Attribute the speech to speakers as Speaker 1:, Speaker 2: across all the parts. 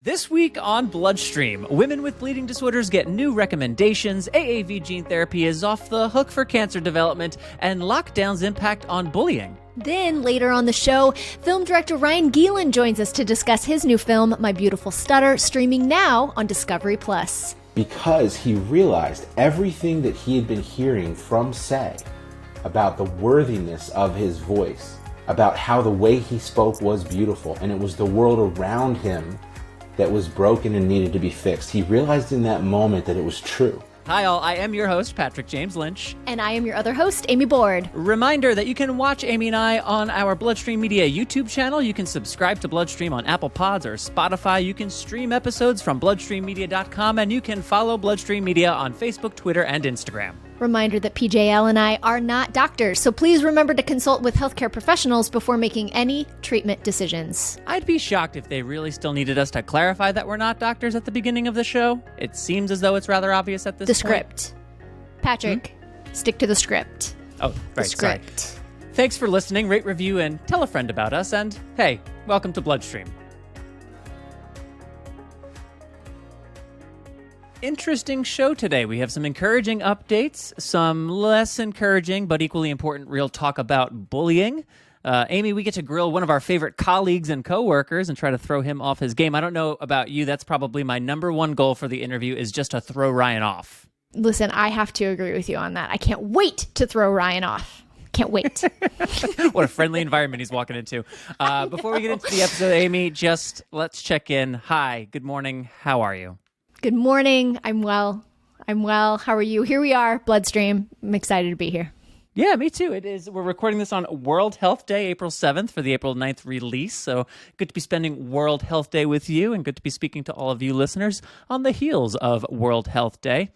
Speaker 1: This week on Bloodstream, women with bleeding disorders get new recommendations, AAV gene therapy is off the hook for cancer development, and lockdown's impact on bullying.
Speaker 2: Then, later on the show, film director Ryan Gielen joins us to discuss his new film, My Beautiful Stutter, streaming now on Discovery+.
Speaker 3: Because he realized everything that he had been hearing from Say about the worthiness of his voice, about how the way he spoke was beautiful, and it was the world around him that was broken and needed to be fixed. He realized in that moment that it was true.
Speaker 1: Hi all, I am your host, Patrick James Lynch.
Speaker 2: And I am your other host, Amy Board.
Speaker 1: Reminder that you can watch Amy and I on our Bloodstream Media YouTube channel. You can subscribe to Bloodstream on Apple Pods or Spotify. You can stream episodes from bloodstreammedia.com, and you can follow Bloodstream Media on Facebook, Twitter, and Instagram.
Speaker 2: Reminder that PJL and I are not doctors, so please remember to consult with healthcare professionals before making any treatment decisions.
Speaker 1: I'd be shocked if they really still needed us to clarify that we're not doctors at the beginning of the show. It seems as though it's rather obvious at this point.
Speaker 2: The script. Patrick, stick to the script.
Speaker 1: Oh, right,
Speaker 2: the script.
Speaker 1: Sorry. Thanks for listening, rate, review, and tell a friend about us, and hey, welcome to Bloodstream. Interesting show today. We have some encouraging updates, some less encouraging but equally important real talk about bullying. Amy, we get to grill one of our favorite colleagues and coworkers and try to throw him off his game. I don't know about you. That's probably my number one goal for the interview, is just to throw Ryan off.
Speaker 2: Listen, I have to agree with you on that. I can't wait to throw Ryan off. Can't wait.
Speaker 1: What a friendly environment he's walking into. Before we get into the episode, Amy, just let's check in. Hi, good morning. How are you?
Speaker 2: Good morning. I'm well. How are you? Here we are, Bloodstream. I'm excited to be here.
Speaker 1: Yeah, me too. It is. We're recording this on World Health Day, April 7th, for the April 9th release. So good to be spending World Health Day with you, and good to be speaking to all of you listeners on the heels of World Health Day.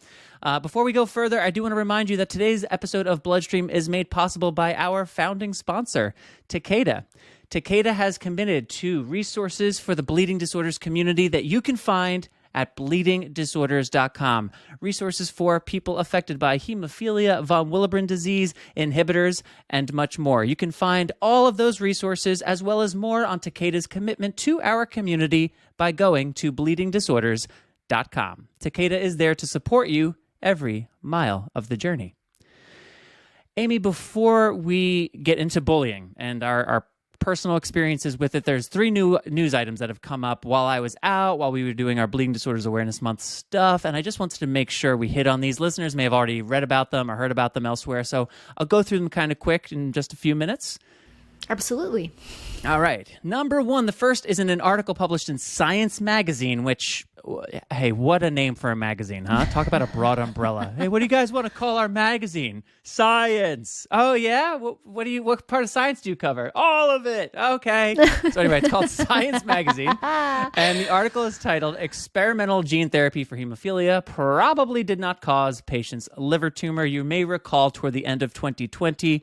Speaker 1: Before we go further, I do want to remind you that today's episode of Bloodstream is made possible by our founding sponsor, Takeda. Takeda has committed to resources for the bleeding disorders community that you can find at bleedingdisorders.com. Resources for people affected by hemophilia, von Willebrand disease, inhibitors, and much more. You can find all of those resources as well as more on Takeda's commitment to our community by going to bleedingdisorders.com. Takeda is there to support you every mile of the journey. Amy, before we get into bullying and our personal experiences with it, there's 3 new news items that have come up while I was out, while we were doing our Bleeding Disorders Awareness Month stuff, and I just wanted to make sure we hit on these. Listeners may have already read about them or heard about them elsewhere, so I'll go through them kind of quick in just a few minutes.
Speaker 2: Absolutely.
Speaker 1: All right. Number 1, the first is in an article published in Science Magazine, which, hey, what a name for a magazine, huh? Talk about a broad umbrella. Hey, what do you guys want to call our magazine? Science. Oh, yeah? What part of science do you cover? All of it. Okay. So anyway, it's called Science Magazine. And the article is titled, Experimental Gene Therapy for Hemophilia Probably Did Not Cause Patient's Liver Tumor. You may recall toward the end of 2020,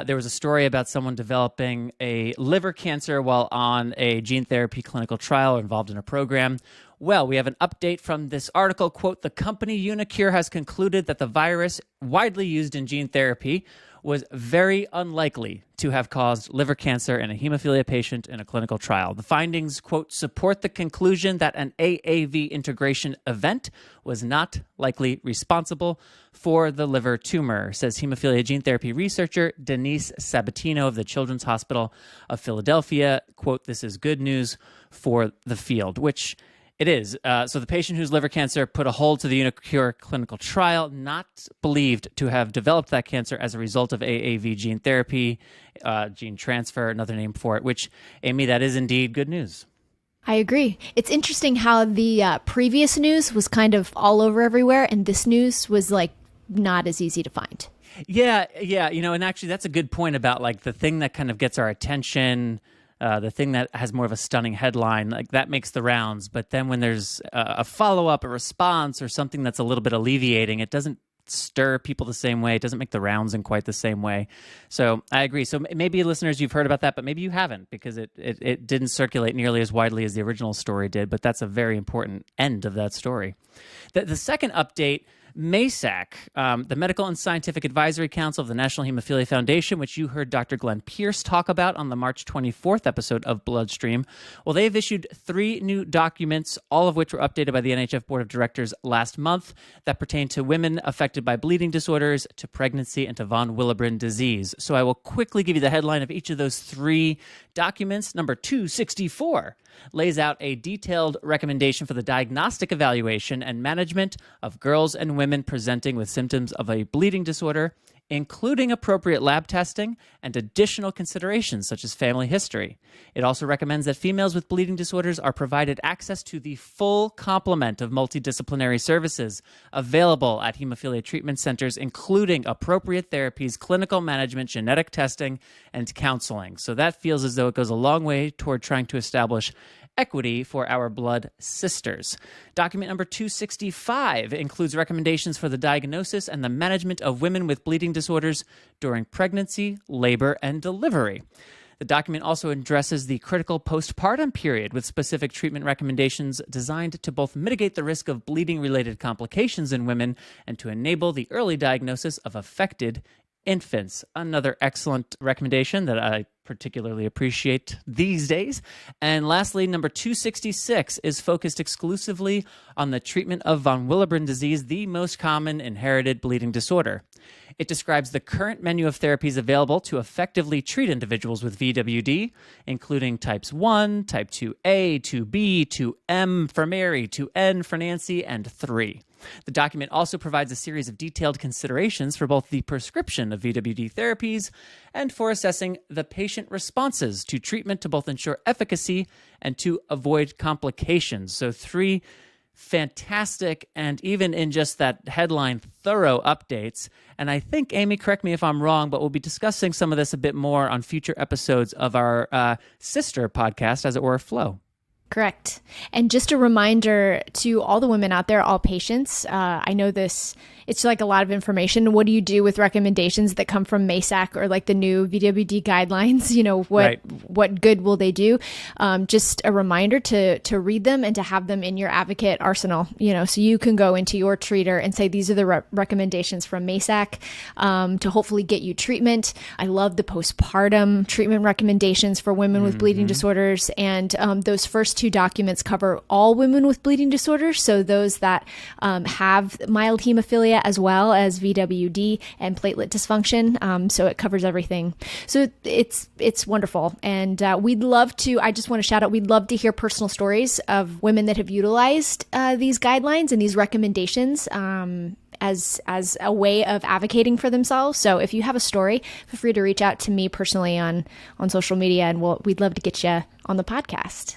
Speaker 1: there was a story about someone developing a liver cancer while on a gene therapy clinical trial or involved in a program. Well, we have an update from this article. Quote, the company Unicure has concluded that the virus widely used in gene therapy was very unlikely to have caused liver cancer in a hemophilia patient in a clinical trial. The findings, quote, support the conclusion that an AAV integration event was not likely responsible for the liver tumor, says hemophilia gene therapy researcher Denise Sabatino of the Children's Hospital of Philadelphia. Quote, this is good news for the field, which it is. So the patient whose liver cancer put a hold to the Unicure clinical trial, not believed to have developed that cancer as a result of AAV gene therapy, gene transfer, another name for it, which, Amy, that is indeed good news.
Speaker 2: I agree. It's interesting how the previous news was kind of all over everywhere, and this news was like not as easy to find.
Speaker 1: Yeah. And actually that's a good point about like the thing that kind of gets our attention, the thing that has more of a stunning headline, like that makes the rounds. But then when there's a follow-up, a response, or something that's a little bit alleviating, it doesn't stir people the same way. It doesn't make the rounds in quite the same way. So I agree. So maybe listeners, you've heard about that, but maybe you haven't because it didn't circulate nearly as widely as the original story did. But that's a very important end of that story. The second update MASAC, the Medical and Scientific Advisory Council of the National Hemophilia Foundation, which you heard Dr. Glenn Pierce talk about on the March 24th episode of Bloodstream. Well, they have issued 3 new documents, all of which were updated by the NHF Board of Directors last month, that pertain to women affected by bleeding disorders, to pregnancy, and to von Willebrand disease. So I will quickly give you the headline of each of those 3 documents. Number 264 lays out a detailed recommendation for the diagnostic evaluation and management of girls and women presenting with symptoms of a bleeding disorder, including appropriate lab testing and additional considerations such as family history. It also recommends that females with bleeding disorders are provided access to the full complement of multidisciplinary services available at hemophilia treatment centers, including appropriate therapies, clinical management, genetic testing, and counseling. So that feels as though it goes a long way toward trying to establish equity for our blood sisters. Document number 265 includes recommendations for the diagnosis and the management of women with bleeding disorders during pregnancy, labor, and delivery. The document also addresses the critical postpartum period with specific treatment recommendations designed to both mitigate the risk of bleeding-related complications in women and to enable the early diagnosis of affected infants. Another excellent recommendation that I particularly appreciate these days. And lastly, number 266 is focused exclusively on the treatment of von Willebrand disease, the most common inherited bleeding disorder. It describes the current menu of therapies available to effectively treat individuals with VWD, including types 1, type 2A, 2B, 2M for Mary, 2N for Nancy, and 3. The document also provides a series of detailed considerations for both the prescription of VWD therapies and for assessing the patient responses to treatment to both ensure efficacy and to avoid complications. So 3 fantastic, and even in just that headline, thorough updates. And I think, Amy, correct me if I'm wrong, but we'll be discussing some of this a bit more on future episodes of our sister podcast, as it were, Flow.
Speaker 2: Correct. And just a reminder to all the women out there, all patients, I know this, it's like a lot of information. What do you do with recommendations that come from MASAC or like the new VWD guidelines? You know, what good will they do? Just a reminder to read them and to have them in your advocate arsenal, you know, so you can go into your treater and say, these are the recommendations from MASAC to hopefully get you treatment. I love the postpartum treatment recommendations for women with bleeding disorders. And those first 2 documents cover all women with bleeding disorders. So those that have mild hemophilia as well as VWD and platelet dysfunction. So it covers everything. So it's wonderful. And we'd love to, I just want to shout out, we'd love to hear personal stories of women that have utilized these guidelines and these recommendations as a way of advocating for themselves. So if you have a story, feel free to reach out to me personally on social media, and we'd love to get you on the podcast.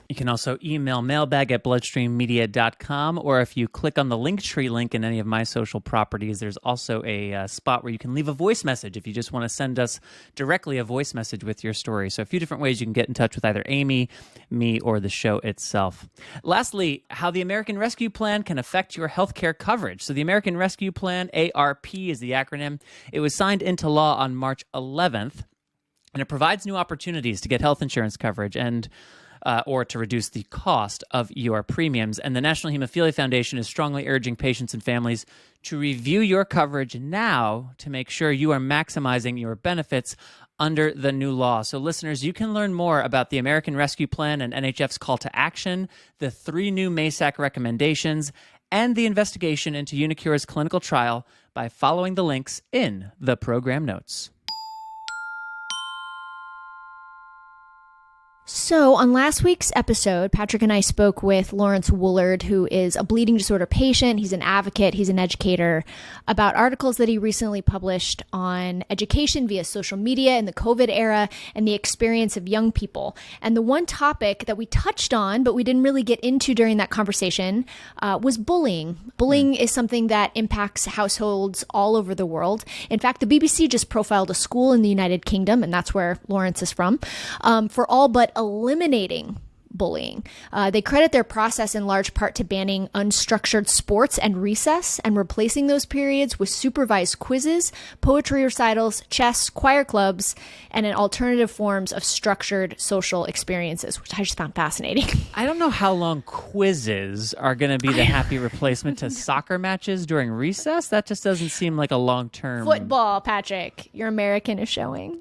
Speaker 1: You can also email mailbag@bloodstreammedia.com, or if you click on the Linktree link in any of my social properties, there's also a spot where you can leave a voice message if you just want to send us directly a voice message with your story. So a few different ways you can get in touch with either Amy, me, or the show itself. Lastly, how the American Rescue Plan can affect your healthcare coverage. So the American Rescue Plan, ARP is the acronym. It was signed into law on March 11th, and it provides new opportunities to get health insurance coverage and or to reduce the cost of your premiums. And the National Hemophilia Foundation is strongly urging patients and families to review your coverage now to make sure you are maximizing your benefits under the new law. So listeners, you can learn more about the American Rescue Plan and NHF's call to action, the 3 new MASAC recommendations, and the investigation into Unicure's clinical trial by following the links in the program notes.
Speaker 2: So on last week's episode, Patrick and I spoke with Lawrence Woolard, who is a bleeding disorder patient. He's an advocate. He's an educator, about articles that he recently published on education via social media in the COVID era and the experience of young people. And the one topic that we touched on, but we didn't really get into during that conversation, was bullying. Bullying is something that impacts households all over the world. In fact, the BBC just profiled a school in the United Kingdom, and that's where Lawrence is from, for all but eliminating bullying. They credit their process in large part to banning unstructured sports and recess and replacing those periods with supervised quizzes, poetry recitals, chess, choir clubs, and in alternative forms of structured social experiences, which I just found fascinating.
Speaker 1: I don't know how long quizzes are going to be the happy replacement to soccer matches during recess. That just doesn't seem like a long-term...
Speaker 2: Football, Patrick. Your American is showing.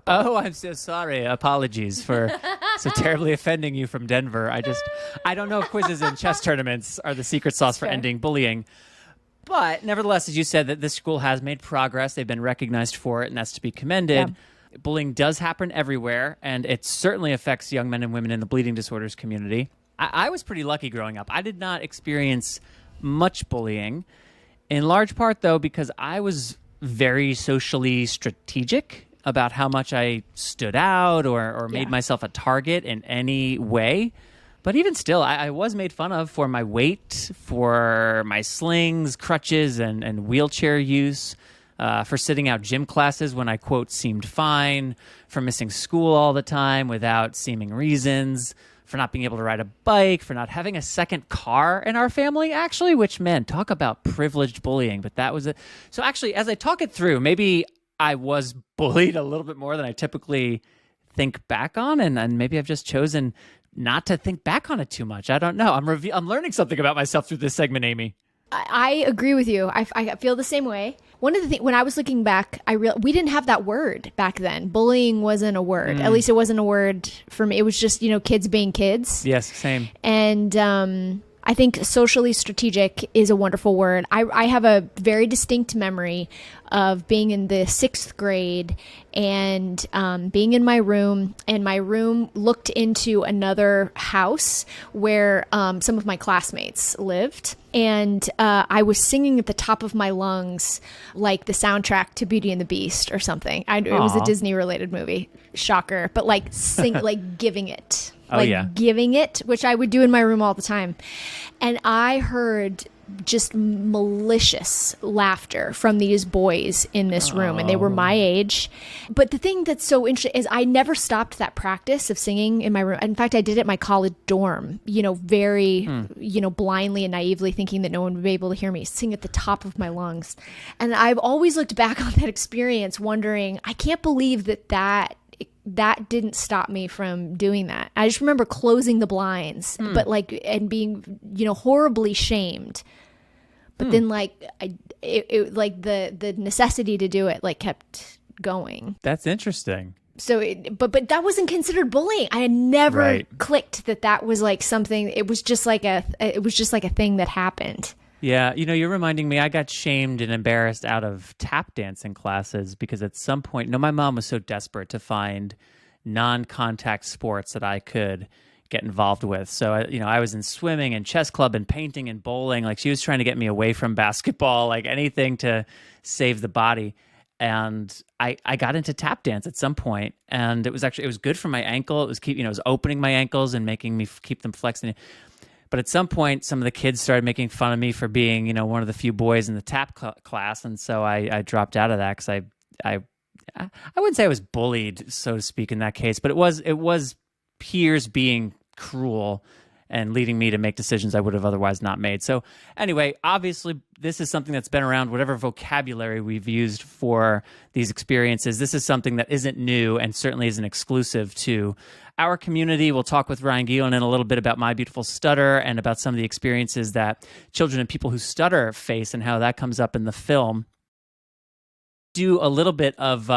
Speaker 1: Oh, I'm so sorry. Apologies for so terribly offending you from Denver. I don't know if quizzes and chess tournaments are the secret sauce for ending bullying. But nevertheless, as you said, that this school has made progress. They've been recognized for it, and that's to be commended. Yeah. Bullying does happen everywhere, and it certainly affects young men and women in the bleeding disorders community. I was pretty lucky growing up. I did not experience much bullying, in large part, though, because I was very socially strategic about how much I stood out or made myself a target in any way. But even still, I was made fun of for my weight, for my slings, crutches, and wheelchair use, for sitting out gym classes when I, quote, seemed fine, for missing school all the time without seeming reasons, for not being able to ride a bike, for not having a second car in our family, actually, which, man, talk about privileged bullying. But that was it. So actually, as I talk it through, maybe I was bullied a little bit more than I typically think back on, and maybe I've just chosen not to think back on it too much. I don't know. I'm learning something about myself through this segment, Amy.
Speaker 2: I agree with you. I feel the same way. One of the things, when I was looking back, we didn't have that word back then. Bullying wasn't a word. At least it wasn't a word for me. It was just, kids being kids.
Speaker 1: Yes, same.
Speaker 2: And I think socially strategic is a wonderful word. I have a very distinct memory of being in the 6th grade and being in my room, and my room looked into another house where some of my classmates lived. And I was singing at the top of my lungs, like the soundtrack to Beauty and the Beast or something. It was a Disney related movie. Shocker. But like giving it. Giving it, which I would do in my room all the time. And I heard just malicious laughter from these boys in this room, and they were my age. But the thing that's so interesting is I never stopped that practice of singing in my room. In fact, I did it in my college dorm, very, blindly and naively thinking that no one would be able to hear me sing at the top of my lungs. And I've always looked back on that experience wondering, I can't believe that didn't stop me from doing that. I just remember closing the blinds, and being, horribly shamed. But then the necessity to do it kept going.
Speaker 1: That's interesting.
Speaker 2: So, but that wasn't considered bullying. I had never clicked that was something. It was just like a thing that happened.
Speaker 1: Yeah, you're reminding me, I got shamed and embarrassed out of tap dancing classes because at some point, my mom was so desperate to find non-contact sports that I could get involved with. So, I was in swimming and chess club and painting and bowling. She was trying to get me away from basketball, anything to save the body. And I got into tap dance at some point, and it was good for my ankle. It was it was opening my ankles and making me keep them flexing. But at some point, some of the kids started making fun of me for being, one of the few boys in the tap class. And so I dropped out of that because I wouldn't say I was bullied, so to speak, in that case. But it was peers being cruel and leading me to make decisions I would have otherwise not made. So anyway, obviously, this is something that's been around, whatever vocabulary we've used for these experiences. This is something that isn't new and certainly isn't exclusive to our community. We'll talk with Ryan Gielen in a little bit about My Beautiful Stutter and about some of the experiences that children and people who stutter face and how that comes up in the film. Do a little bit of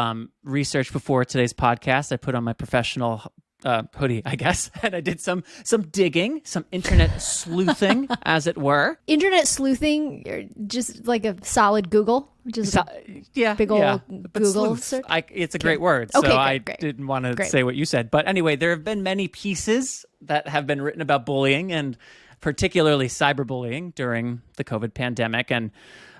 Speaker 1: research before today's podcast. I put on my professional hoodie, I guess, and I did some digging, some internet sleuthing, as it were.
Speaker 2: Internet sleuthing, just like a solid Google, just big old Google search.
Speaker 1: It's a great word, so I didn't want to say what you said. But anyway, there have been many pieces that have been written about bullying, and particularly cyberbullying during the COVID pandemic. And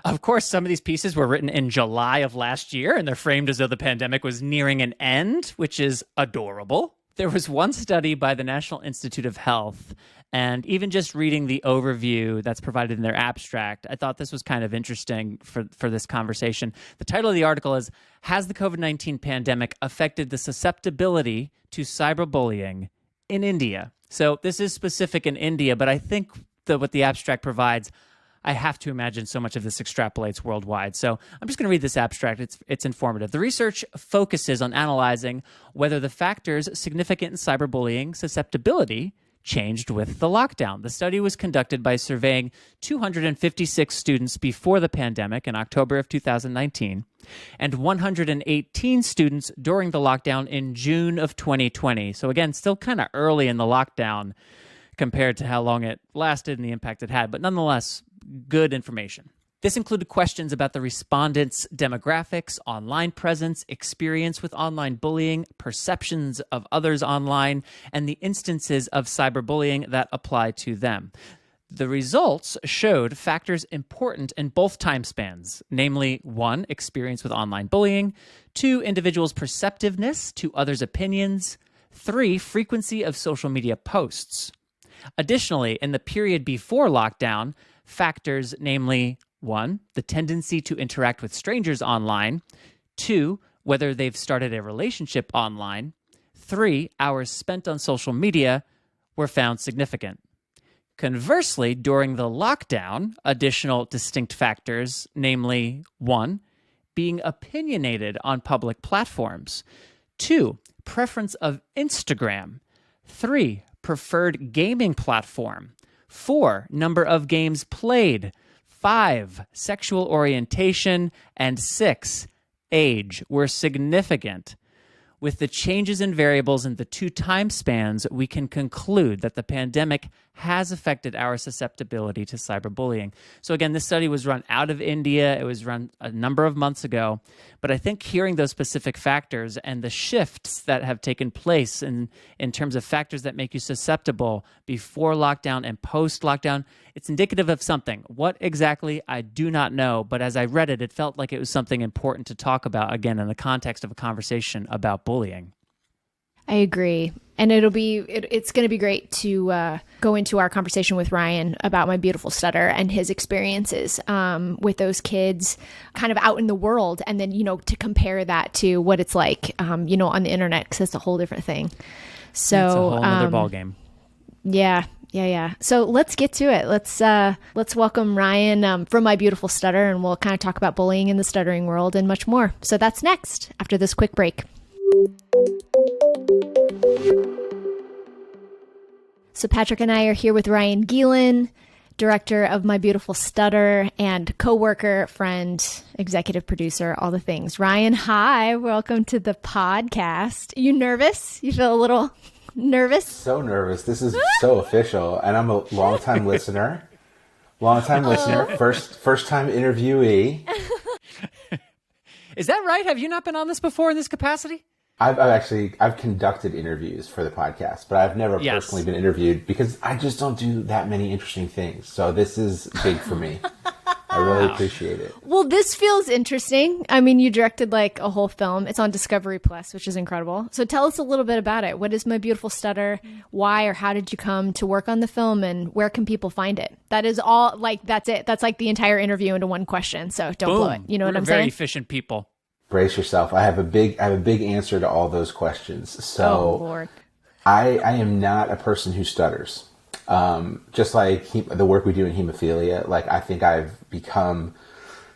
Speaker 1: of course, some of these pieces were written in July of last year, and they're framed as though the pandemic was nearing an end, which is adorable. There was one study by the National Institute of Health, and even just reading the overview that's provided in their abstract, I thought this was kind of interesting for this conversation. The title of the article is, "Has the COVID-19 pandemic affected the susceptibility to cyberbullying in India?" So this is specific in India, but I think that what the abstract provides, I have to imagine so much of this extrapolates worldwide. So I'm just going to read this abstract. It's informative. The research focuses on analyzing whether the factors significant in cyberbullying susceptibility changed with the lockdown. The study was conducted by surveying 256 students before the pandemic in October of 2019 and 118 students during the lockdown in June of 2020. So again, still kind of early in the lockdown compared to how long it lasted and the impact it had, but nonetheless, good information. This included questions about the respondents' demographics, online presence, experience with online bullying, perceptions of others online, and the instances of cyberbullying that apply to them. The results showed factors important in both time spans, namely 1, experience with online bullying, 2, individuals' perceptiveness to others' opinions, 3, frequency of social media posts. Additionally, in the period before lockdown, factors, namely 1, the tendency to interact with strangers online, 2, whether they've started a relationship online, 3, hours spent on social media, were found significant. Conversely, during the lockdown, additional distinct factors, namely 1, being opinionated on public platforms, 2, preference of Instagram, 3, preferred gaming platform, 4, number of games played, 5, sexual orientation, and 6, age were significant. With the changes in variables in the 2 time spans, we can conclude that the pandemic has affected our susceptibility to cyberbullying. So again, this study was run out of India. It was run a number of months ago. But I think hearing those specific factors and the shifts that have taken place in terms of factors that make you susceptible before lockdown and post-lockdown, it's indicative of something. What exactly, I do not know. But as I read it, it felt like it was something important to talk about, again, in the context of a conversation about bullying.
Speaker 2: I agree. And it's going to be great to go into our conversation with Ryan about My Beautiful Stutter and his experiences with those kids kind of out in the world. And then, to compare that to what it's like, on the internet, because it's a whole different thing. So
Speaker 1: it's a whole other ballgame.
Speaker 2: Yeah. So let's get to it. Let's welcome Ryan from My Beautiful Stutter, and we'll kind of talk about bullying in the stuttering world and much more. So that's next after this quick break. So Patrick and I are here with Ryan Gielen, director of My Beautiful Stutter and coworker, friend, executive producer, all the things. Ryan, hi, welcome to the podcast. Are you nervous? You feel a little nervous?
Speaker 3: So nervous. This is so official, and I'm a longtime listener. First time interviewee.
Speaker 1: Is that right? Have you not been on this before in this capacity?
Speaker 3: I've conducted interviews for the podcast, but I've never personally been interviewed because I just don't do that many interesting things. So this is big for me. I really appreciate it.
Speaker 2: Well, this feels interesting. I mean, you directed like a whole film. It's on Discovery Plus, which is incredible. So tell us a little bit about it. What is My Beautiful Stutter? Why or how did you come to work on the film, and where can people find it? That is all, that's it. That's like the entire interview into one question. So don't blow it. You know what I'm saying?
Speaker 1: Very efficient people.
Speaker 3: Brace yourself. I have a big answer to all those questions. So
Speaker 2: oh, Lord.
Speaker 3: I am not a person who stutters. Just like the work we do in Hemophilia, I think I've become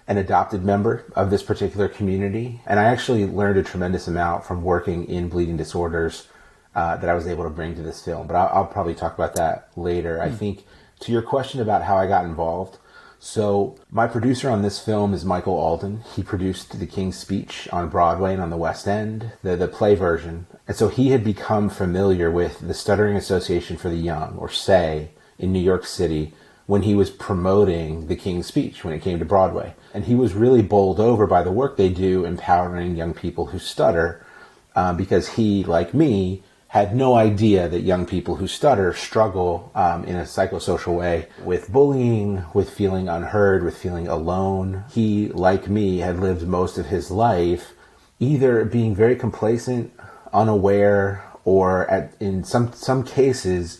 Speaker 3: an adopted member of this particular community. And I actually learned a tremendous amount from working in bleeding disorders that I was able to bring to this film. But I'll probably talk about that later. I think to your question about how I got involved, so my producer on this film is Michael Alden. He produced The King's Speech on Broadway and on the West End, the play version. And so he had become familiar with the Stuttering Association for the Young, or SAY, in New York City when he was promoting The King's Speech when it came to Broadway. And he was really bowled over by the work they do empowering young people who stutter because he, like me, had no idea that young people who stutter struggle in a psychosocial way with bullying, with feeling unheard, with feeling alone. He, like me, had lived most of his life either being very complacent, unaware, or in some cases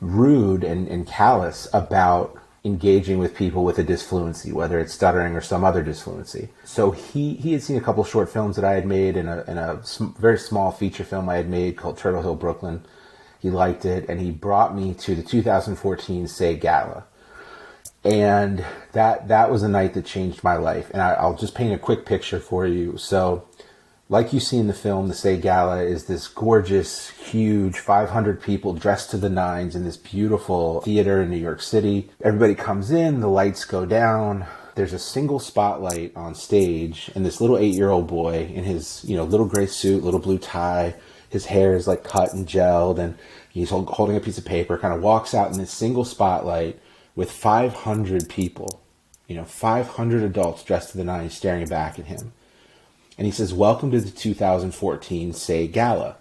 Speaker 3: rude and callous about engaging with people with a disfluency, whether it's stuttering or some other disfluency. So he had seen a couple short films that I had made and a very small feature film I had made called Turtle Hill, Brooklyn. He liked it, and he brought me to the 2014 Say Gala. And that was a night that changed my life. And I'll just paint a quick picture for you. So, like you see in the film, the Say Gala is this gorgeous, huge, 500 people dressed to the nines in this beautiful theater in New York City. Everybody comes in, the lights go down. There's a single spotlight on stage, and this little 8-year-old boy in his, little gray suit, little blue tie, his hair is like cut and gelled, and he's holding a piece of paper, kind of walks out in this single spotlight with 500 people, 500 adults dressed to the nines staring back at him. And he says, "Welcome to the 2014 Say Gala."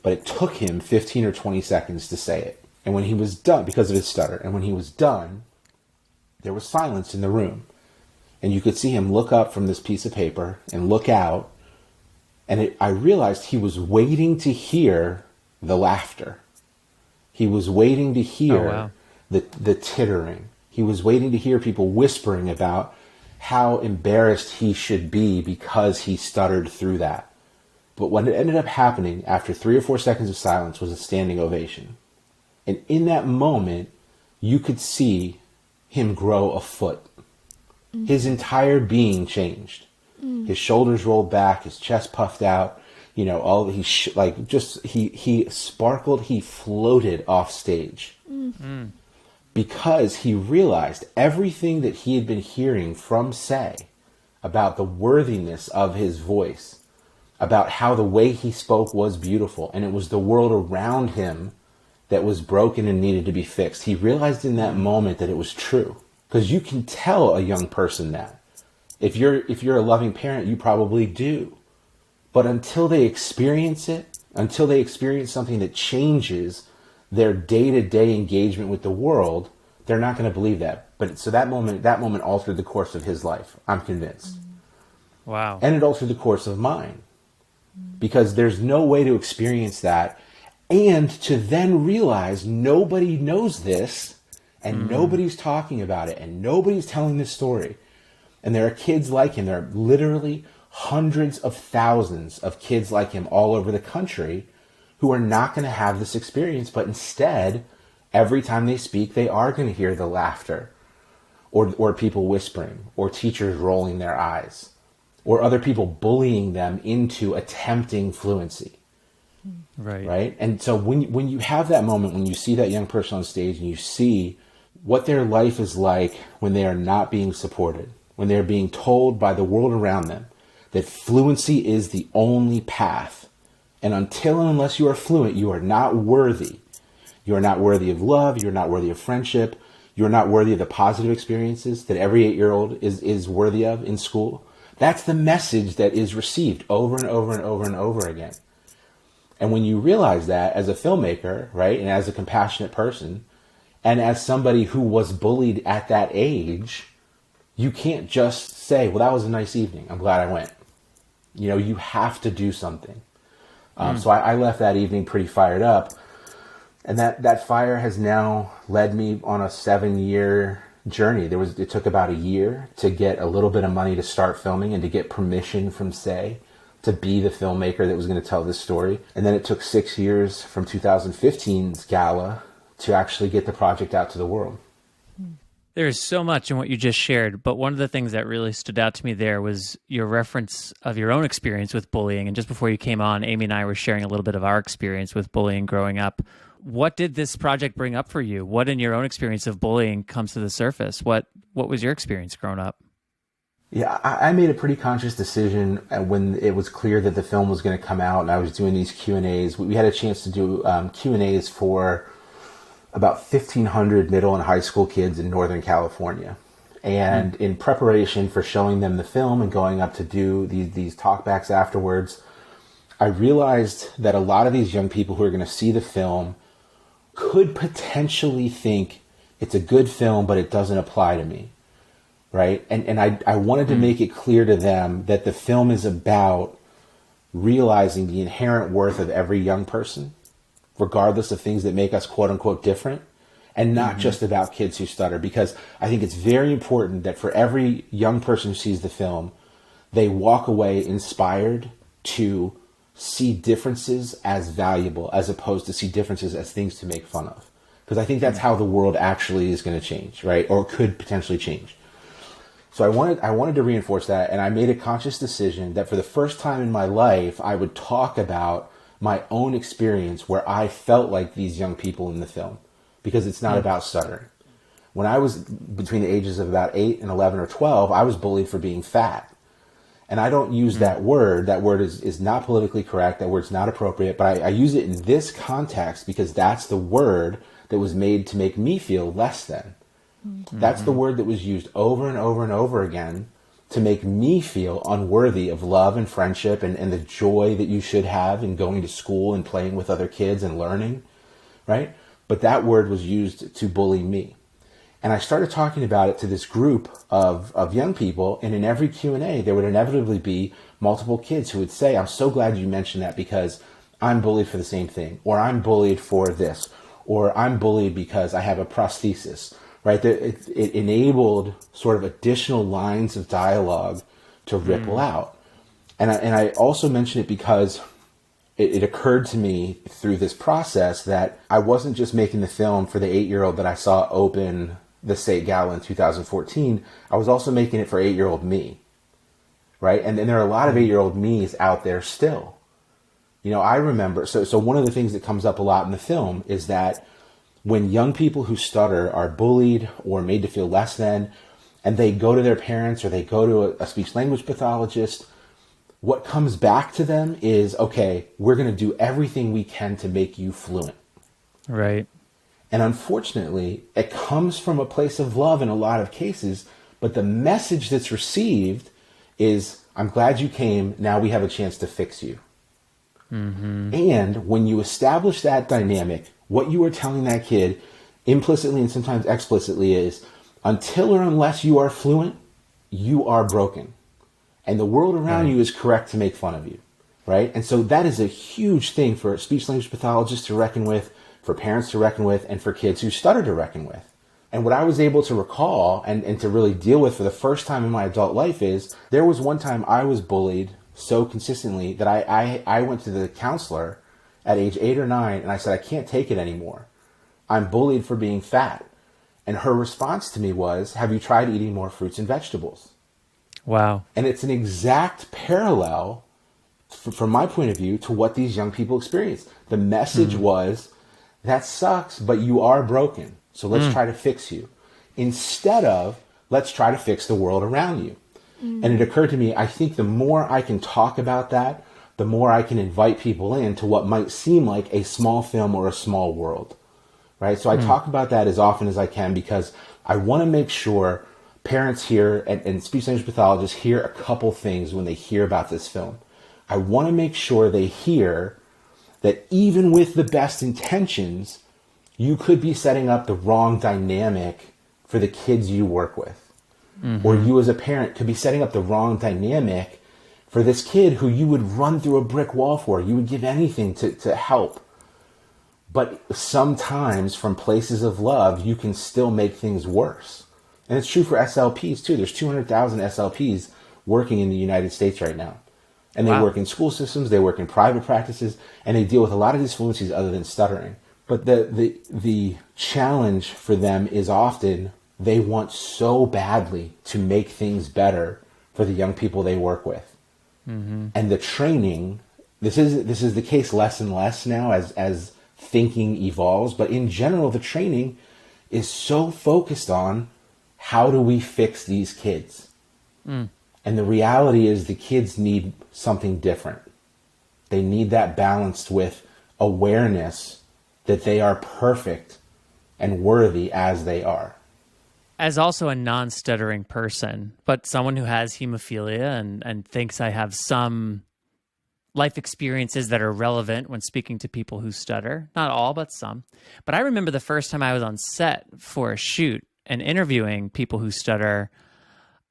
Speaker 3: But it took him 15 or 20 seconds to say it. And when he was done, because of his stutter, and when he was done, there was silence in the room. And you could see him look up from this piece of paper and look out. And I realized he was waiting to hear the laughter. He was waiting to hear the tittering. He was waiting to hear people whispering about how embarrassed he should be because he stuttered through that. But what ended up happening after 3 or 4 seconds of silence was a standing ovation. And in that moment, you could see him grow a foot. His entire being changed. His shoulders rolled back, his chest puffed out, he sparkled, he floated off stage. Because he realized everything that he had been hearing from Say about the worthiness of his voice, about how the way he spoke was beautiful, and it was the world around him that was broken and needed to be fixed. He realized in that moment that it was true. Because you can tell a young person that. If you're a loving parent, you probably do. But until they experience it, until they experience something that changes their day-to-day engagement with the world, they're not going to believe that. But so that moment altered the course of his life. I'm convinced.
Speaker 1: Wow.
Speaker 3: And it altered the course of mine. Because there's no way to experience that and to then realize nobody knows this and nobody's talking about it and nobody's telling this story. And there are kids like him. There are literally hundreds of thousands of kids like him all over the country who are not going to have this experience, but instead, every time they speak, they are going to hear the laughter, or people whispering, or teachers rolling their eyes, or other people bullying them into attempting fluency. Right? And so when you have that moment, when you see that young person on stage and you see what their life is like when they are not being supported, when they're being told by the world around them that fluency is the only path, and until and unless you are fluent, you are not worthy. You are not worthy of love. You're not worthy of friendship. You're not worthy of the positive experiences that every 8-year-old is worthy of in school. That's the message that is received over and over and over and over again. And when you realize that as a filmmaker, right, and as a compassionate person, and as somebody who was bullied at that age, you can't just say, well, that was a nice evening. I'm glad I went. You have to do something. So I left that evening pretty fired up. And that fire has now led me on a 7-year journey. It took about a year to get a little bit of money to start filming and to get permission from Say to be the filmmaker that was going to tell this story. And then it took 6 years from 2015's gala to actually get the project out to the world.
Speaker 1: There's so much in what you just shared, but one of the things that really stood out to me there was your reference of your own experience with bullying. And just before you came on, Amy and I were sharing a little bit of our experience with bullying growing up. What did this project bring up for you? What in your own experience of bullying comes to the surface? What was your experience growing up?
Speaker 3: Yeah, I made a pretty conscious decision when it was clear that the film was going to come out and I was doing these Q&As. We had a chance to do Q&As for about 1,500 middle and high school kids in Northern California. And in preparation for showing them the film and going up to do these talkbacks afterwards, I realized that a lot of these young people who are going to see the film could potentially think it's a good film, but it doesn't apply to me. Right? And I wanted to make it clear to them that the film is about realizing the inherent worth of every young person, regardless of things that make us quote unquote different, and not just about kids who stutter. Because I think it's very important that for every young person who sees the film, they walk away inspired to see differences as valuable as opposed to see differences as things to make fun of. Because I think that's how the world actually is going to change, right? Or could potentially change. So I wanted to reinforce that, and I made a conscious decision that for the first time in my life, I would talk about my own experience where I felt like these young people in the film, because it's not about stuttering. When I was between the ages of about 8 and 11 or 12, I was bullied for being fat. And I don't use that word. That word is not politically correct. That word's not appropriate. But I use it in this context because that's the word that was made to make me feel less than. That's the word that was used over and over and over again to make me feel unworthy of love and friendship and the joy that you should have in going to school and playing with other kids and learning, right? But that word was used to bully me. And I started talking about it to this group of young people, and in every Q&A, there would inevitably be multiple kids who would say, I'm so glad you mentioned that because I'm bullied for the same thing, or I'm bullied for this, or I'm bullied because I have a prosthesis, right? It enabled sort of additional lines of dialogue to ripple out. And I also mention it because it occurred to me through this process that I wasn't just making the film for the 8-year-old that I saw open the State Gala in 2014. I was also making it for 8-year-old me, right? And there are a lot of 8-year-old me's out there still. You know, I remember, so one of the things that comes up a lot in the film is that when young people who stutter are bullied or made to feel less than, and they go to their parents or they go to a speech language pathologist, what comes back to them is, okay, we're going to do everything we can to make you fluent.
Speaker 1: Right.
Speaker 3: And unfortunately, it comes from a place of love in a lot of cases, but the message that's received is, I'm glad you came, now we have a chance to fix you. And when you establish that dynamic, what you are telling that kid implicitly and sometimes explicitly is, until or unless you are fluent, you are broken. And the world around you is correct to make fun of you, right? And so that is a huge thing for speech language pathologists to reckon with, for parents to reckon with, and for kids who stutter to reckon with. And what I was able to recall and to really deal with for the first time in my adult life is, there was one time I was bullied so consistently that I went to the counselor at age 8 or 9 and I said, I can't take it anymore. I'm bullied for being fat. And her response to me was, have you tried eating more fruits and vegetables?
Speaker 1: Wow.
Speaker 3: And it's an exact parallel, from my point of view, to what these young people experience. The message was, that sucks, but you are broken. So let's try to fix you. Instead of, let's try to fix the world around you. And it occurred to me, I think the more I can talk about that, the more I can invite people into what might seem like a small film or a small world, right? So I talk about that as often as I can because I want to make sure parents hear and speech language pathologists hear a couple things when they hear about this film. I want to make sure they hear that even with the best intentions, you could be setting up the wrong dynamic for the kids you work with. Or you as a parent could be setting up the wrong dynamic for this kid who you would run through a brick wall for. You would give anything to help. But sometimes from places of love, you can still make things worse. And it's true for SLPs too. There's 200,000 SLPs working in the United States right now. And they work in school systems, they work in private practices, and they deal with a lot of disfluencies other than stuttering. But the challenge for them is often they want so badly to make things better for the young people they work with. And the training, this is the case less and less now as thinking evolves, but in general, the training is so focused on how do we fix these kids? And the reality is the kids need something different. They need that balanced with awareness that they are perfect and worthy as they are.
Speaker 1: As also a non-stuttering person, but someone who has hemophilia and thinks I have some life experiences that are relevant when speaking to people who stutter. Not all, but some. But I remember the first time I was on set for a shoot and interviewing people who stutter,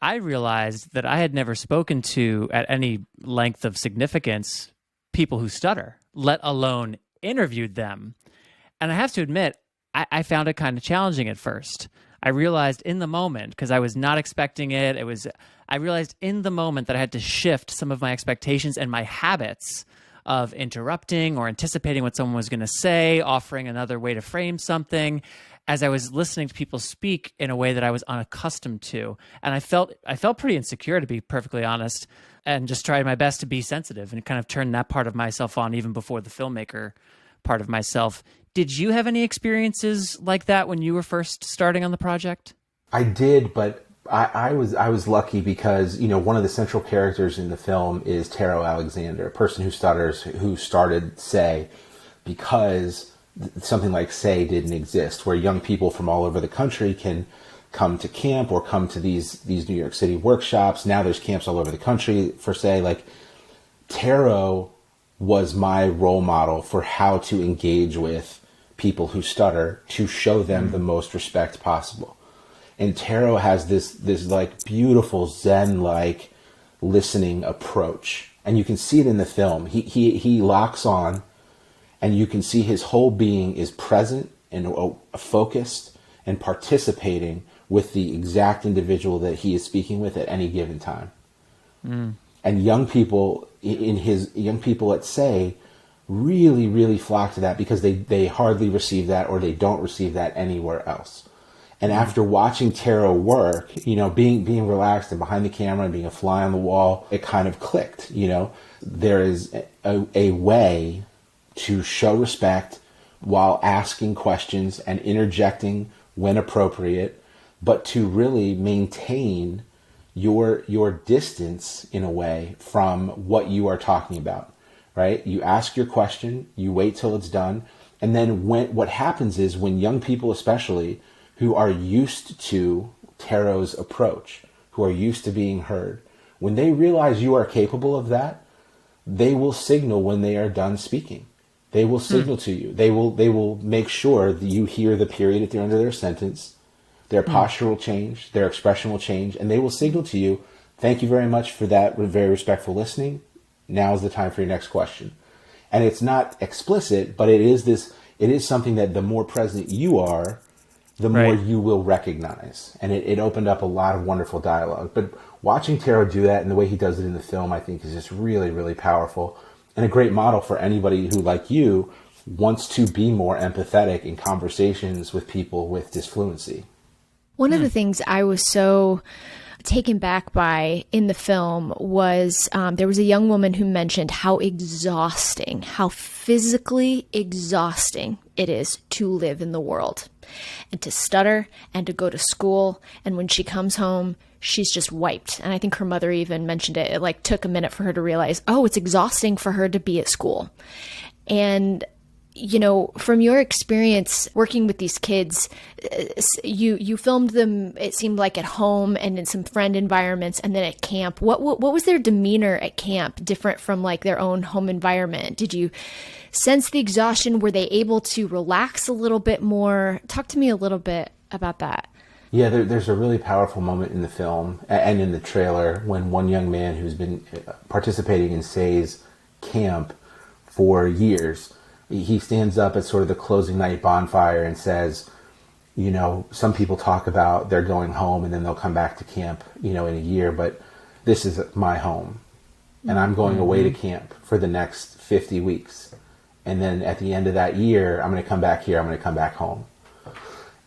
Speaker 1: I realized that I had never spoken to, at any length of significance, people who stutter, let alone interviewed them. And I have to admit, I found it kind of challenging at first. I realized in the moment, because I was not expecting it, I realized in the moment that I had to shift some of my expectations and my habits of interrupting or anticipating what someone was going to say, offering another way to frame something, as I was listening to people speak in a way that I was unaccustomed to. And I felt pretty insecure, to be perfectly honest, and just tried my best to be sensitive and kind of turn that part of myself on even before the filmmaker part of myself. Did you have any experiences like that when you were first starting on the project?
Speaker 3: I did, but I was lucky because, one of the central characters in the film is Taro Alexander, a person who stutters, who started Say because something like Say didn't exist, where young people from all over the country can come to camp or come to these New York City workshops. Now there's camps all over the country for Say. Like, Taro was my role model for how to engage with people who stutter, to show them the most respect possible. And Taro has this like beautiful Zen-like listening approach, and you can see it in the film. He locks on, and you can see his whole being is present and focused and participating with the exact individual that he is speaking with at any given time. And young people at Say really, really flock to that because they hardly receive that, or they don't receive that anywhere else. And after watching Taro work, being relaxed and behind the camera and being a fly on the wall, it kind of clicked. There is a way to show respect while asking questions and interjecting when appropriate, but to really maintain your distance in a way from what you are talking about, right? You ask your question, you wait till it's done, and then what happens is when young people especially who are used to Taro's approach, who are used to being heard, when they realize you are capable of that, they will signal when they are done speaking. They will signal to you. They will make sure that you hear the period at the end of their sentence. Their posture will change, their expression will change, and they will signal to you, thank you very much for that very respectful listening. Now is the time for your next question. And it's not explicit, but it is something that the more present you are, the more you will recognize. And it opened up a lot of wonderful dialogue. But watching Taro do that and the way he does it in the film, I think is just really, really powerful and a great model for anybody who, like you, wants to be more empathetic in conversations with people with dysfluency.
Speaker 2: One of the things I was so taken back by in the film was there was a young woman who mentioned how physically exhausting it is to live in the world and to stutter and to go to school. And when she comes home, she's just wiped. And I think her mother even mentioned it. It like took a minute for her to realize, oh, it's exhausting for her to be at school. And from your experience working with these kids, you filmed them, it seemed like at home and in some friend environments and then at camp. What was their demeanor at camp different from like their own home environment? Did you sense the exhaustion? Were they able to relax a little bit more? Talk to me a little bit about that.
Speaker 3: Yeah, there's a really powerful moment in the film and in the trailer when one young man who's been participating in Say's camp for years, he stands up at sort of the closing night bonfire and says, some people talk about they're going home and then they'll come back to camp, in a year, but this is my home. And I'm going away to camp for the next 50 weeks. And then at the end of that year, I'm going to come back here, I'm going to come back home.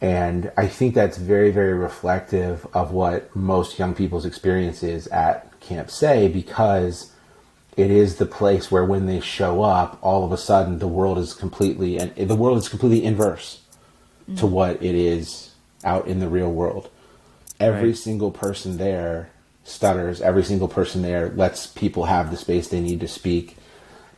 Speaker 3: And I think that's very, very reflective of what most young people's experience is at Camp Say, because it is the place where when they show up, all of a sudden the world is completely inverse to what it is out in the real world. Every single person there stutters. Every single person there lets people have the space they need to speak.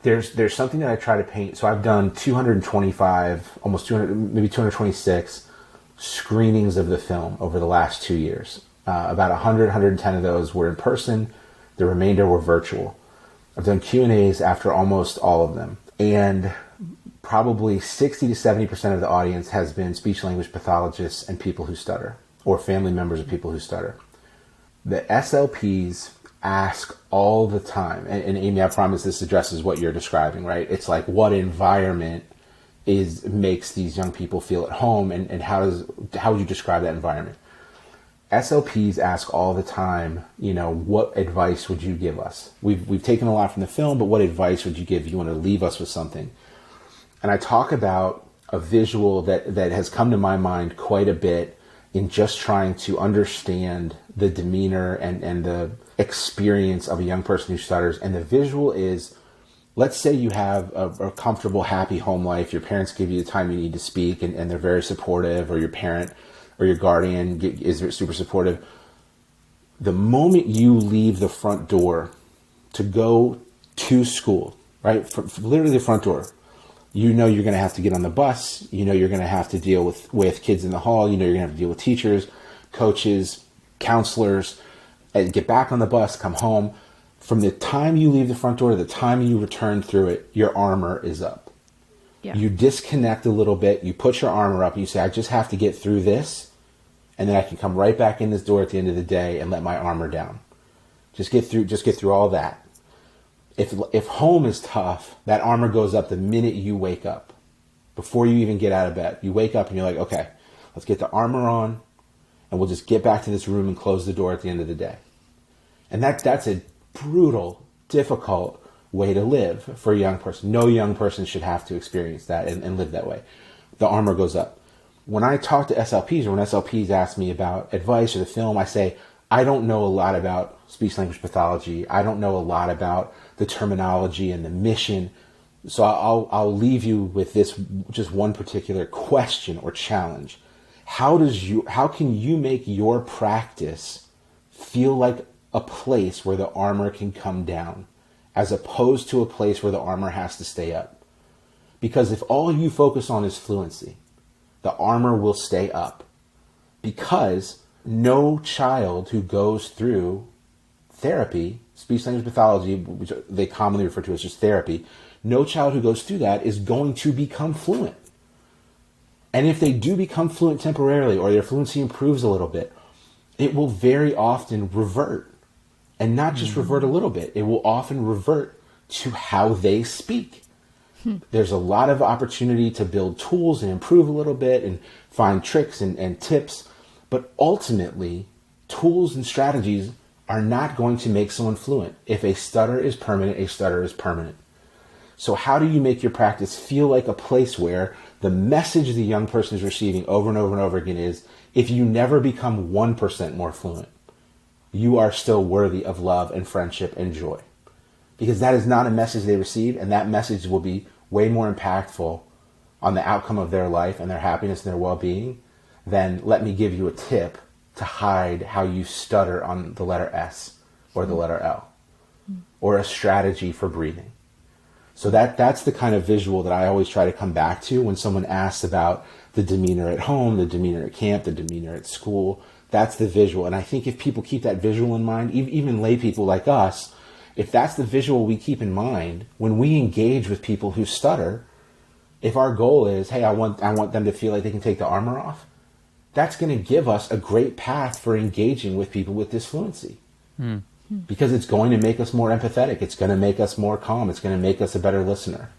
Speaker 3: There's something that I try to paint. So I've done 225, almost 200, maybe 226 screenings of the film over the last 2 years. About 100, 110 of those were in person. The remainder were virtual. I've done Q&As after almost all of them. And probably 60 to 70% of the audience has been speech language pathologists and people who stutter, or family members of people who stutter. The SLPs ask all the time, and Amy, I promise this addresses what you're describing, right? It's like, what environment makes these young people feel at home, and how would you describe that environment? SLPs ask all the time, what advice would you give us? We've taken a lot from the film, but what advice would you give? You want to leave us with something. And I talk about a visual that has come to my mind quite a bit in just trying to understand the demeanor and the experience of a young person who stutters. And the visual is, let's say you have a comfortable, happy home life. Your parents give you the time you need to speak, and they're very supportive, or your parent or your guardian is super supportive. The moment you leave the front door to go to school, right? Literally the front door, you're going to have to get on the bus. You're going to have to deal with kids in the hall. You're going to have to deal with teachers, coaches, counselors, and get back on the bus, come home. From the time you leave the front door to the time you return through it, your armor is up. Yeah. You disconnect a little bit. You put your armor up and you say, I just have to get through this, and then I can come right back in this door at the end of the day and let my armor down. Just get through all that. If home is tough, that armor goes up the minute you wake up. Before you even get out of bed. You wake up and you're like, okay, let's get the armor on, and we'll just get back to this room and close the door at the end of the day. And that's a brutal, difficult way to live for a young person. No young person should have to experience that and live that way. The armor goes up. When I talk to SLPs, or when SLPs ask me about advice or the film, I say, I don't know a lot about speech-language pathology. I don't know a lot about the terminology and the mission. So I'll leave you with this, just one particular question or challenge. How can you make your practice feel like a place where the armor can come down, as opposed to a place where the armor has to stay up? Because if all you focus on is fluency, the armor will stay up, because no child who goes through therapy, speech-language pathology, which they commonly refer to as just therapy, no child who goes through that is going to become fluent. And if they do become fluent temporarily, or their fluency improves a little bit, it will very often revert. And not just revert a little bit, it will often revert to how they speak. There's a lot of opportunity to build tools and improve a little bit and find tricks and tips. But ultimately, tools and strategies are not going to make someone fluent. If a stutter is permanent, a stutter is permanent. So how do you make your practice feel like a place where the message the young person is receiving over and over and over again is, if you never become 1% more fluent, you are still worthy of love and friendship and joy? Because that is not a message they receive, and that message will be way more impactful on the outcome of their life and their happiness and their well-being than, let me give you a tip to hide how you stutter on the letter S or the letter L, or a strategy for breathing. So that's the kind of visual that I always try to come back to when someone asks about the demeanor at home, the demeanor at camp, the demeanor at school. That's the visual. And I think if people keep that visual in mind, even lay people like us, if that's the visual we keep in mind when we engage with people who stutter, if our goal is, hey, I want them to feel like they can take the armor off, that's going to give us a great path for engaging with people with dysfluency. Because it's going to make us more empathetic. It's going to make us more calm. It's going to make us a better listener.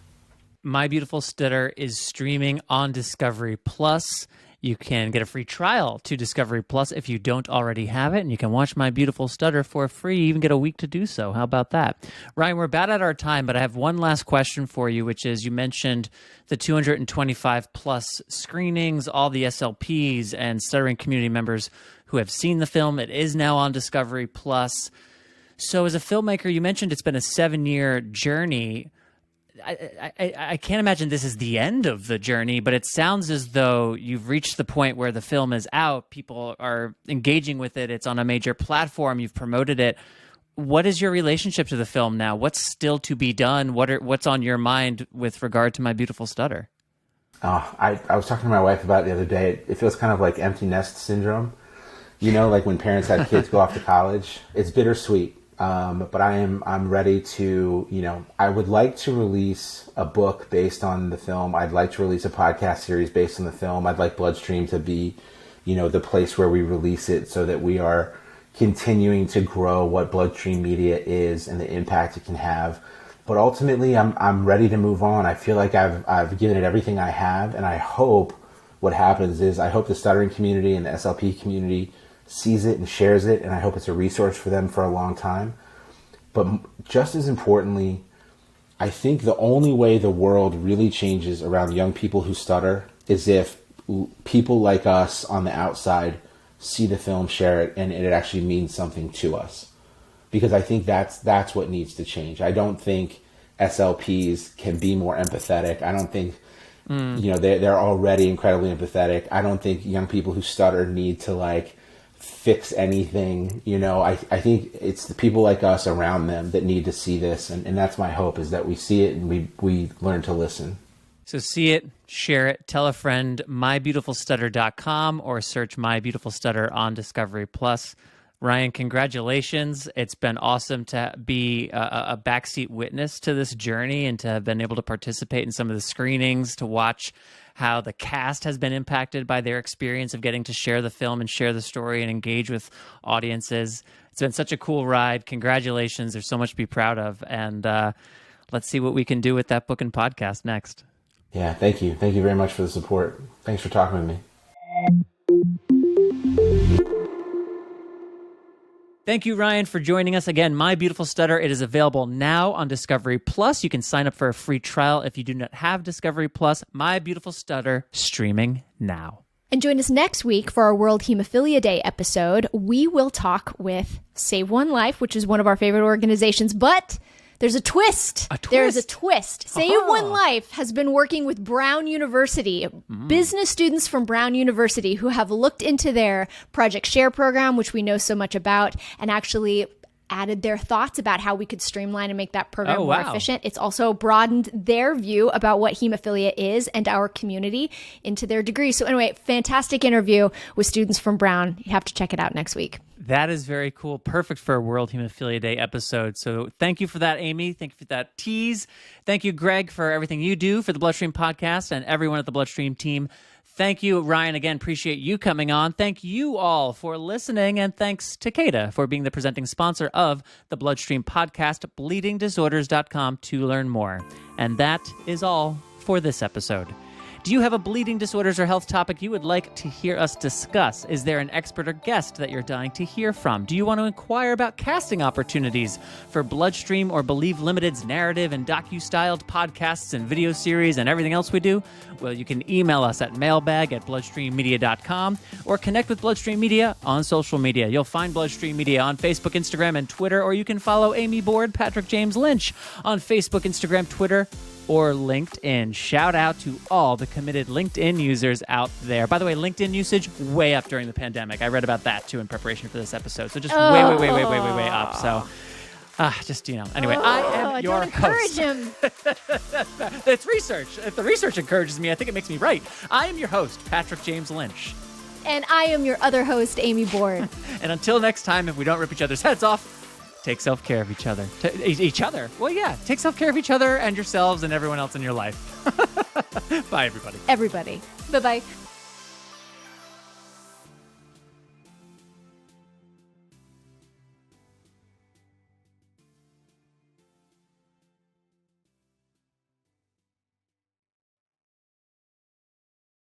Speaker 1: My Beautiful Stutter is streaming on Discovery Plus. You can get a free trial to Discovery Plus if you don't already have it, and you can watch My Beautiful Stutter for free. You even get a week to do so. How about that? Ryan, we're about at our time, but I have one last question for you, which is, you mentioned the 225 plus screenings, all the SLPs and stuttering community members who have seen the film. It is now on Discovery Plus. So as a filmmaker, you mentioned it's been a 7-year journey. I can't imagine this is the end of the journey, but it sounds as though you've reached the point where the film is out. People are engaging with it. It's on a major platform. You've promoted it. What is your relationship to the film now? What's still to be done? What's on your mind with regard to My Beautiful Stutter?
Speaker 3: I was talking to my wife about it the other day. It feels kind of like empty nest syndrome. Like when parents have kids go off to college. It's bittersweet. But I'm ready to, I would like to release a book based on the film. I'd like to release a podcast series based on the film. I'd like Bloodstream to be, the place where we release it, so that we are continuing to grow what Bloodstream Media is and the impact it can have. But ultimately, I'm ready to move on. I feel like I've given it everything I have, and I hope what happens is, I hope the stuttering community and the SLP community sees it and shares it, and I hope it's a resource for them for a long time. But just as importantly, I think the only way the world really changes around young people who stutter is if people like us on the outside see the film, share it, and it actually means something to us. Because I think that's what needs to change. I don't think SLPs can be more empathetic. I don't think, they're already incredibly empathetic. I don't think young people who stutter need to like fix anything. I think it's the people like us around them that need to see this. And that's my hope, is that we see it and we learn to listen.
Speaker 1: So see it, share it, tell a friend, mybeautifulstutter.com, or search My Beautiful Stutter on Discovery Plus. Ryan, congratulations. It's been awesome to be a backseat witness to this journey and to have been able to participate in some of the screenings, to watch how the cast has been impacted by their experience of getting to share the film and share the story and engage with audiences. It's been such a cool ride. Congratulations. There's so much to be proud of. And let's see what we can do with that book and podcast next.
Speaker 3: Yeah, thank you. Thank you very much for the support. Thanks for talking with me.
Speaker 1: Thank you, Ryan, for joining us again. My Beautiful Stutter, it is available now on Discovery Plus. You can sign up for a free trial if you do not have Discovery Plus. My Beautiful Stutter, streaming now.
Speaker 2: And join us next week for our World Hemophilia Day episode. We will talk with Save One Life, which is one of our favorite organizations, but there's a twist. There is a twist. Save One Life has been working with Brown University, business students from Brown University who have looked into their Project Share program, which we know so much about, and actually added their thoughts about how we could streamline and make that program more efficient. It's also broadened their view about what hemophilia is and our community into their degree. So anyway, fantastic interview with students from Brown. You have to check it out next week.
Speaker 1: That is very cool. Perfect for a World Hemophilia Day episode. So thank you for that, Amy. Thank you for that tease. Thank you, Greg, for everything you do for the Bloodstream podcast and everyone at the Bloodstream team. Thank you, Ryan. Again, appreciate you coming on. Thank you all for listening. And thanks to Takeda for being the presenting sponsor of the Bloodstream podcast, bleedingdisorders.com to learn more. And that is all for this episode. Do you have a bleeding disorders or health topic you would like to hear us discuss? Is there an expert or guest that you're dying to hear from? Do you want to inquire about casting opportunities for Bloodstream or Believe Limited's narrative and docu-styled podcasts and video series and everything else we do? Well, you can email us at mailbag@bloodstreammedia.com or connect with Bloodstream Media on social media. You'll find Bloodstream Media on Facebook, Instagram, and Twitter, or you can follow Amy Board, Patrick James Lynch on Facebook, Instagram, Twitter, or LinkedIn. Shout out to all the committed LinkedIn users out there. By the way, LinkedIn usage way up during the pandemic. I read about that too in preparation for this episode. So just way up. So anyway, I am your
Speaker 2: don't encourage
Speaker 1: host.
Speaker 2: him.
Speaker 1: It's research. If the research encourages me, I think it makes me right. I am your host, Patrick James Lynch.
Speaker 2: And I am your other host, Amy Board.
Speaker 1: And until next time, if we don't rip each other's heads off, take self-care of each other. Each other? Well, yeah. Take self-care of each other and yourselves and everyone else in your life. Bye, everybody.
Speaker 2: Everybody. Bye-bye.